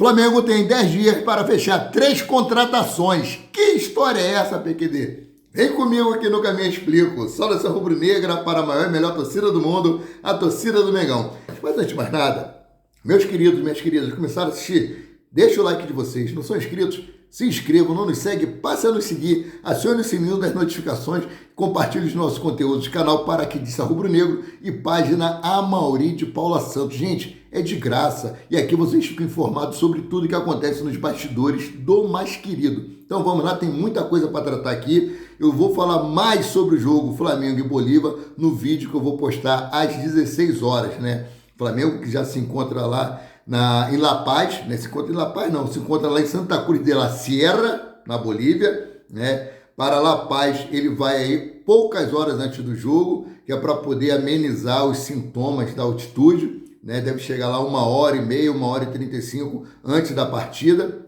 Flamengo tem 10 dias para fechar 3 contratações. Que história é essa, PQD? Vem comigo aqui no Caminho Explico. Saudação rubro-negra para a maior e melhor torcida do mundo, a torcida do Mengão. Mas antes de mais nada, meus queridos, minhas queridas, começaram a assistir, deixa o like de vocês. Não são inscritos? Se inscrevam, não nos segue, passe a nos seguir, acione o sininho das notificações, compartilhe os nossos conteúdos, canal Paraquedista Rubro-Negro e página Amaury de Paula Santos. Gente, é de graça e aqui vocês ficam informados sobre tudo que acontece nos bastidores do mais querido. Então vamos lá, tem muita coisa para tratar aqui. Eu vou falar mais sobre o jogo Flamengo e Bolívar no vídeo que eu vou postar às 16 horas, né? Flamengo que já se encontra lá em La Paz, né? Se encontra em La Paz não, se encontra lá em Santa Cruz de la Sierra, na Bolívia, né? Para La Paz ele vai aí poucas horas antes do jogo, que é para poder amenizar os sintomas da altitude, né? Deve chegar lá 1h30, 1h35 antes da partida,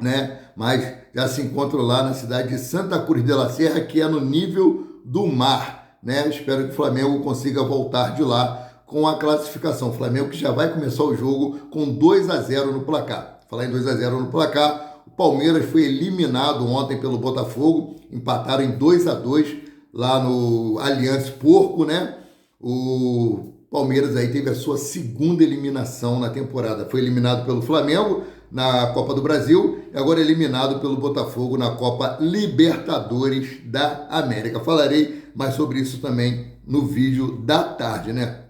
né? Mas já se encontra lá na cidade de Santa Cruz de la Sierra, que é no nível do mar, né? Espero que o Flamengo consiga voltar de lá com a classificação. O Flamengo que já vai começar o jogo com 2-0 no placar. Falar em 2-0 no placar, o Palmeiras foi eliminado ontem pelo Botafogo, empataram em 2-2 lá no Allianz Porco, né? O Palmeiras aí teve a sua segunda eliminação na temporada. Foi eliminado pelo Flamengo na Copa do Brasil e agora eliminado pelo Botafogo na Copa Libertadores da América. Falarei mais sobre isso também no vídeo da tarde, né?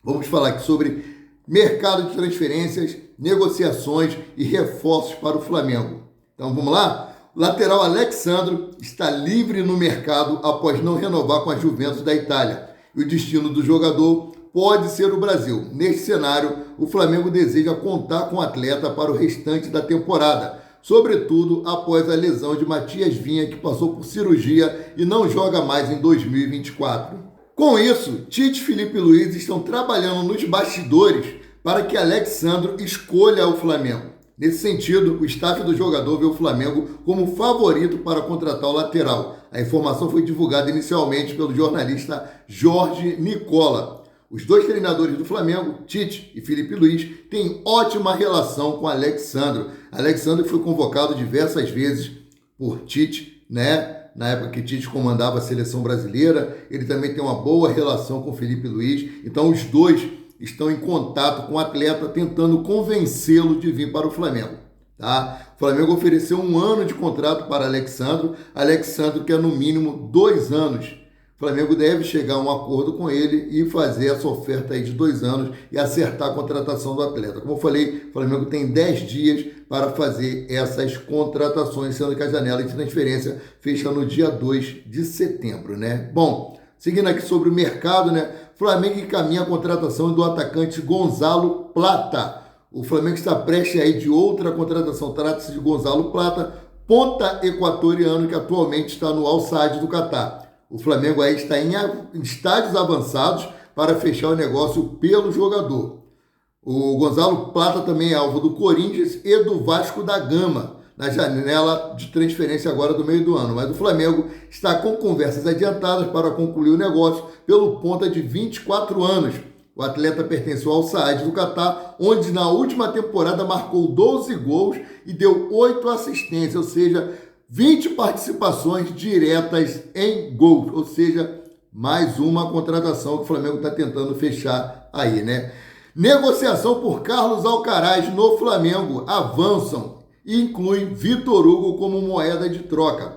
Vamos falar aqui sobre mercado de transferências, negociações e reforços para o Flamengo. Então vamos lá? O lateral Alex Sandro está livre no mercado após não renovar com a Juventus da Itália. E o destino do jogador pode ser o Brasil. Neste cenário, o Flamengo deseja contar com o atleta para o restante da temporada, sobretudo após a lesão de Matias Vinha, que passou por cirurgia e não joga mais em 2024. Com isso, Tite e Felipe Luiz estão trabalhando nos bastidores para que Alex Sandro escolha o Flamengo. Nesse sentido, o staff do jogador vê o Flamengo como favorito para contratar o lateral. A informação foi divulgada inicialmente pelo jornalista Jorge Nicola. Os dois treinadores do Flamengo, Tite e Felipe Luiz, têm ótima relação com Alex Sandro. Alex Sandro foi convocado diversas vezes por Tite, né? Na época que Tite comandava a seleção brasileira, ele também tem uma boa relação com Felipe Luiz. Então os dois estão em contato com o atleta, tentando convencê-lo de vir para o Flamengo. Tá? O Flamengo ofereceu 1 ano de contrato para Alex Sandro quer no mínimo 2 anos. O Flamengo deve chegar a um acordo com ele e fazer essa oferta aí de 2 anos e acertar a contratação do atleta. Como eu falei, o Flamengo tem 10 dias para fazer essas contratações, sendo que a janela de transferência fecha no dia 2 de setembro, né? Bom, seguindo aqui sobre o mercado, né? Flamengo encaminha a contratação do atacante Gonzalo Plata. O Flamengo está prestes aí de outra contratação. Trata-se de Gonzalo Plata, ponta equatoriano que atualmente está no Al Sadd do Catar. O Flamengo aí está em estádios avançados para fechar o negócio pelo jogador. O Gonzalo Plata também é alvo do Corinthians e do Vasco da Gama, na janela de transferência agora do meio do ano. Mas o Flamengo está com conversas adiantadas para concluir o negócio pelo ponta de 24 anos. O atleta pertenceu ao Saad do Catar, onde na última temporada marcou 12 gols e deu 8 assistências, ou seja, 20 participações diretas em gols, ou seja, mais uma contratação que o Flamengo está tentando fechar aí, né? Negociação por Carlos Alcaraz no Flamengo avançam e inclui Vitor Hugo como moeda de troca.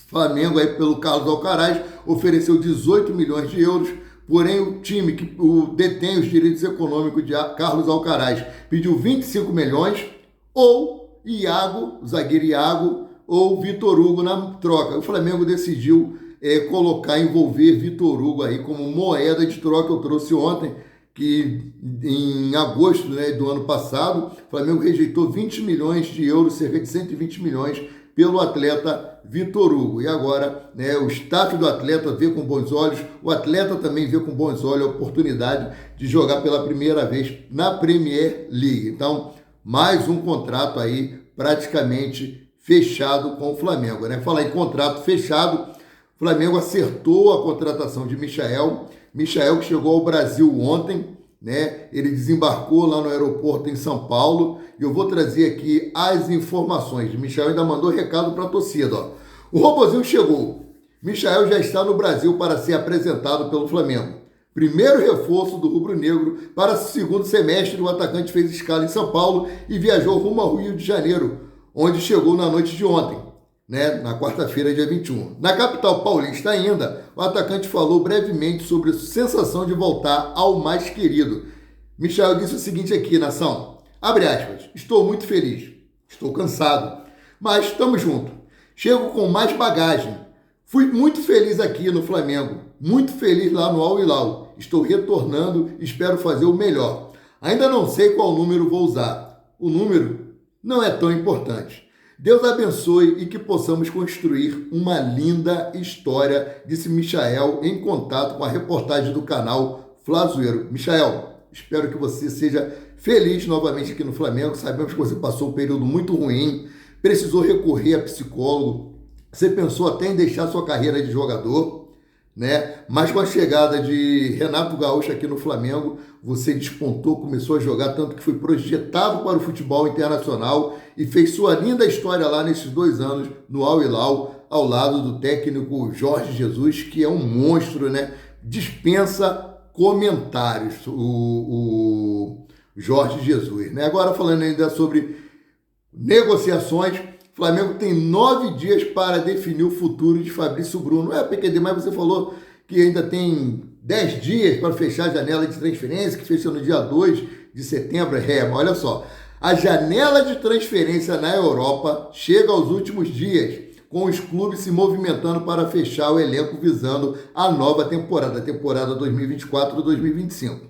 Flamengo aí pelo Carlos Alcaraz ofereceu 18 milhões de euros, porém o time que detém os direitos econômicos de Carlos Alcaraz pediu 25 milhões ou Iago, o zagueiro Iago, ou Vitor Hugo na troca. O Flamengo decidiu envolver Vitor Hugo aí como moeda de troca. Eu trouxe ontem que em agosto, né, do ano passado, o Flamengo rejeitou 20 milhões de euros, cerca de 120 milhões, pelo atleta Vitor Hugo. E agora, né, o staff do atleta vê com bons olhos, o atleta também vê com bons olhos a oportunidade de jogar pela primeira vez na Premier League. Então, mais um contrato aí praticamente fechado com o Flamengo, né? Falar em contrato fechado, o Flamengo acertou a contratação de Michael que chegou ao Brasil ontem, né? Ele desembarcou lá no aeroporto em São Paulo e eu vou trazer aqui as informações. Michael ainda mandou recado para a torcida, ó. O robozinho chegou. Michael já está no Brasil para ser apresentado pelo Flamengo. Primeiro reforço do rubro-negro para o segundo semestre, o atacante fez escala em São Paulo e viajou rumo ao Rio de Janeiro, onde chegou na noite de ontem, né, na quarta-feira, dia 21. Na capital paulista ainda, o atacante falou brevemente sobre a sensação de voltar ao mais querido. Michael disse o seguinte aqui, nação, abre aspas, estou muito feliz, estou cansado, mas estamos juntos. Chego com mais bagagem. Fui muito feliz aqui no Flamengo, muito feliz lá no Al Hilal. Estou retornando e espero fazer o melhor. Ainda não sei qual número vou usar. O número não é tão importante. Deus abençoe e que possamos construir uma linda história, disse Michael em contato com a reportagem do canal Flazoeiro. Michael, espero que você seja feliz novamente aqui no Flamengo. Sabemos que você passou um período muito ruim, precisou recorrer a psicólogo. Você pensou até em deixar sua carreira de jogador, né? Mas com a chegada de Renato Gaúcho aqui no Flamengo, você despontou, começou a jogar, tanto que foi projetado para o futebol internacional e fez sua linda história lá nesses 2 anos no Al Hilal, ao lado do técnico Jorge Jesus, que é um monstro, né? Dispensa comentários, o Jorge Jesus, né? Agora falando ainda sobre negociações, o Flamengo tem 9 dias para definir o futuro de Fabrício Bruno. É, PQD, mas você falou que ainda tem 10 dias para fechar a janela de transferência, que fecha no dia 2 de setembro. Mas olha só, a janela de transferência na Europa chega aos últimos dias, com os clubes se movimentando para fechar o elenco visando a nova temporada, a temporada 2024-2025.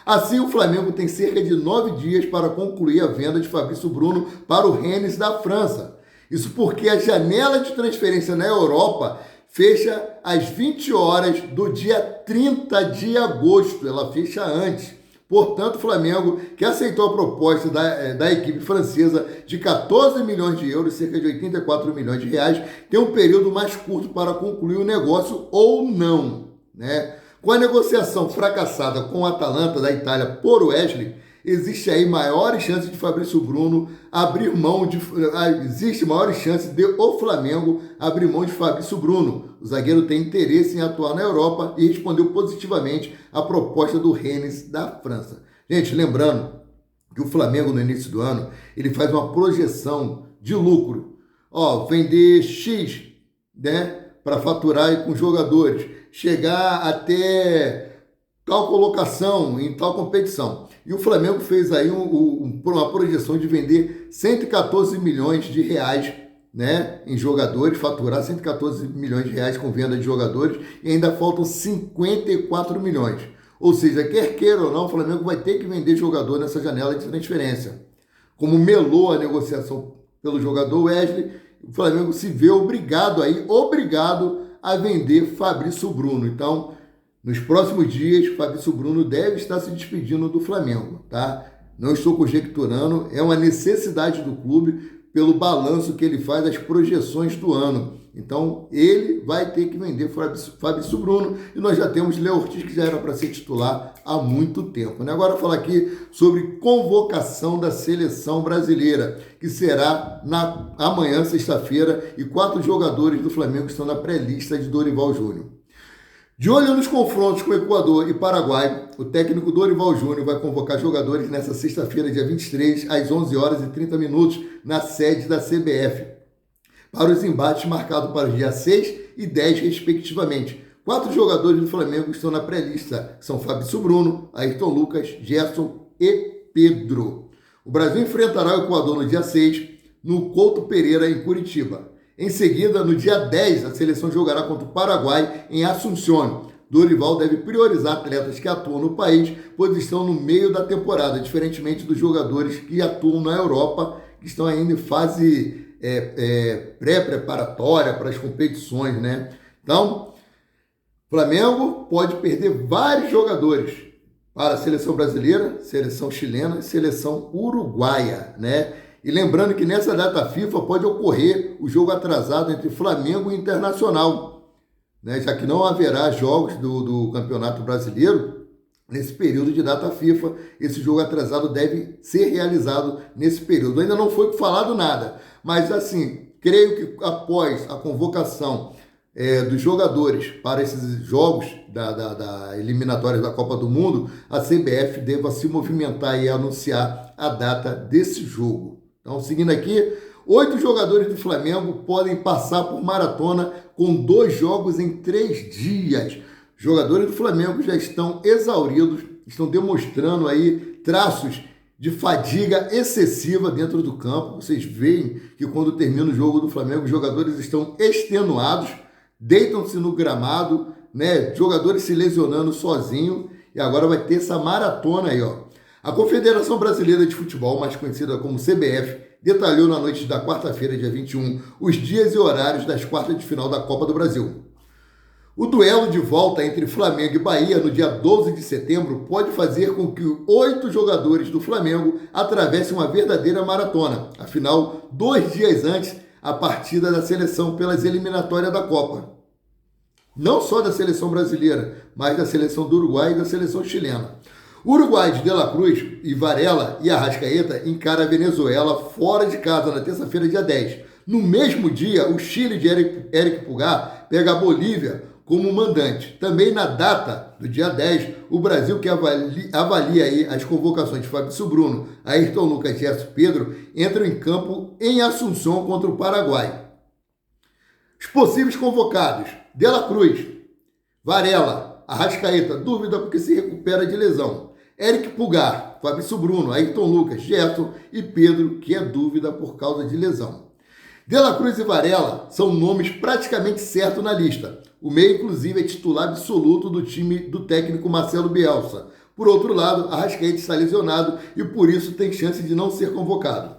Assim, o Flamengo tem cerca de 9 dias para concluir a venda de Fabrício Bruno para o Rennes da França. Isso porque a janela de transferência na Europa fecha às 20 horas do dia 30 de agosto. Ela fecha antes. Portanto, o Flamengo, que aceitou a proposta da equipe francesa de 14 milhões de euros, cerca de 84 milhões de reais, tem um período mais curto para concluir o negócio ou não, né? Com a negociação fracassada com o Atalanta da Itália por Wesley, existe aí maiores chances de Fabrício Bruno abrir mão de... Existe maiores chances de o Flamengo abrir mão de Fabrício Bruno. O zagueiro tem interesse em atuar na Europa e respondeu positivamente à proposta do Rennes da França. Gente, lembrando que o Flamengo no início do ano, ele faz uma projeção de lucro. Ó, vender X, né, para faturar aí com jogadores, chegar até tal colocação em tal competição. E o Flamengo fez aí uma projeção de vender 114 milhões de reais, né, em jogadores, faturar 114 milhões de reais com venda de jogadores, e ainda faltam 54 milhões. Ou seja, quer queira ou não, o Flamengo vai ter que vender jogador nessa janela de transferência. Como melou a negociação pelo jogador Wesley, o Flamengo se vê obrigado a vender Fabrício Bruno. Então, nos próximos dias, Fabrício Bruno deve estar se despedindo do Flamengo, tá? Não estou conjecturando, é uma necessidade do clube pelo balanço que ele faz, as projeções do ano. Então, ele vai ter que vender Fabrício Bruno e nós já temos Léo Ortiz, que já era para ser titular há muito tempo, né? Agora, falar aqui sobre convocação da seleção brasileira, que será amanhã, sexta-feira, e 4 jogadores do Flamengo estão na pré-lista de Dorival Júnior. De olho nos confrontos com Equador e Paraguai, o técnico Dorival Júnior vai convocar jogadores nesta sexta-feira, dia 23, às 11 horas e 30 minutos, na sede da CBF, para os embates marcados para os dias 6 e 10, respectivamente. 4 jogadores do Flamengo estão na pré-lista, são Fabrício Bruno, Ayrton Lucas, Gerson e Pedro. O Brasil enfrentará o Equador no dia 6, no Couto Pereira, em Curitiba. Em seguida, no dia 10, a seleção jogará contra o Paraguai em Assunción. Dorival deve priorizar atletas que atuam no país, pois estão no meio da temporada, diferentemente dos jogadores que atuam na Europa, que estão ainda em fase pré-preparatória para as competições, né? Então, Flamengo pode perder vários jogadores para a seleção brasileira, seleção chilena e seleção uruguaia, né? E lembrando que nessa data FIFA pode ocorrer o jogo atrasado entre Flamengo e Internacional, né? Já que não haverá jogos do Campeonato Brasileiro, nesse período de data FIFA. Esse jogo atrasado deve ser realizado nesse período. Ainda não foi falado nada, mas assim, creio que após a convocação dos jogadores para esses jogos da eliminatória da Copa do Mundo, a CBF deva se movimentar e anunciar a data desse jogo. Então, seguindo aqui, 8 jogadores do Flamengo podem passar por maratona com 2 jogos em 3 dias. Jogadores do Flamengo já estão exauridos, estão demonstrando aí traços de fadiga excessiva dentro do campo. Vocês veem que quando termina o jogo do Flamengo, os jogadores estão extenuados, deitam-se no gramado, né? Jogadores se lesionando sozinhos, e agora vai ter essa maratona aí, ó. A Confederação Brasileira de Futebol, mais conhecida como CBF, detalhou na noite da quarta-feira, dia 21, os dias e horários das quartas de final da Copa do Brasil. O duelo de volta entre Flamengo e Bahia no dia 12 de setembro pode fazer com que 8 jogadores do Flamengo atravessem uma verdadeira maratona. Afinal, 2 dias antes, a partida da seleção pelas eliminatórias da Copa. Não só da seleção brasileira, mas da seleção do Uruguai e da seleção chilena. O Uruguai de De La Cruz e Varela e Arrascaeta encara a Venezuela fora de casa na terça-feira, dia 10. No mesmo dia, o Chile de Eric Pulgar pega a Bolívia como mandante. Também na data do dia 10, o Brasil, que avalia aí as convocações de Fabrício Bruno, Ayrton Lucas, Gerson Pedro, entram em campo em Assunção contra o Paraguai. Os possíveis convocados: De La Cruz, Varela, Arrascaeta, dúvida porque se recupera de lesão. Eric Pulgar, Fabrício Bruno, Ayrton Lucas, Gerson e Pedro, que é dúvida por causa de lesão. De La Cruz e Varela são nomes praticamente certos na lista. O meia, inclusive, é titular absoluto do time do técnico Marcelo Bielsa. Por outro lado, Arrascaeta está lesionado e por isso tem chance de não ser convocado.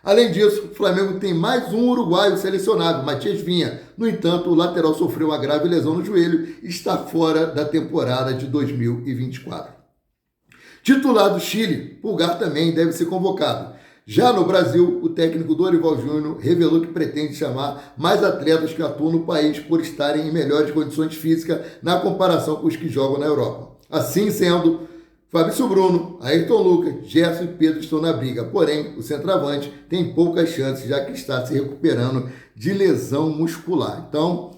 Além disso, o Flamengo tem mais um uruguaio selecionado, Matias Vinha. No entanto, o lateral sofreu uma grave lesão no joelho e está fora da temporada de 2024. Titular do Chile, Pulgar também deve ser convocado. Já no Brasil, o técnico Dorival Júnior revelou que pretende chamar mais atletas que atuam no país por estarem em melhores condições físicas na comparação com os que jogam na Europa. Assim sendo, Fabrício Bruno, Ayrton Lucas, Gerson e Pedro estão na briga. Porém, o centroavante tem poucas chances, já que está se recuperando de lesão muscular. Então,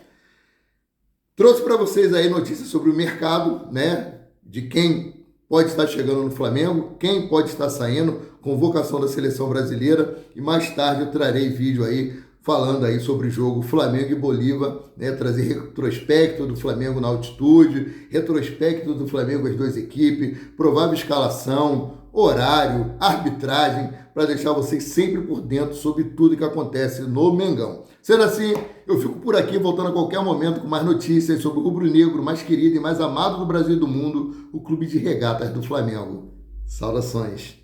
trouxe para vocês aí notícias sobre o mercado, né, de quem pode estar chegando no Flamengo, quem pode estar saindo, convocação da seleção brasileira, e mais tarde eu trarei vídeo aí falando aí sobre o jogo Flamengo e Bolívar, né, trazer retrospecto do Flamengo na altitude, retrospecto do Flamengo as duas equipes, provável escalação, horário, arbitragem, para deixar vocês sempre por dentro sobre tudo que acontece no Mengão. Sendo assim, eu fico por aqui, voltando a qualquer momento com mais notícias sobre o rubro-negro mais querido e mais amado do Brasil e do mundo, o Clube de Regatas do Flamengo. Saudações!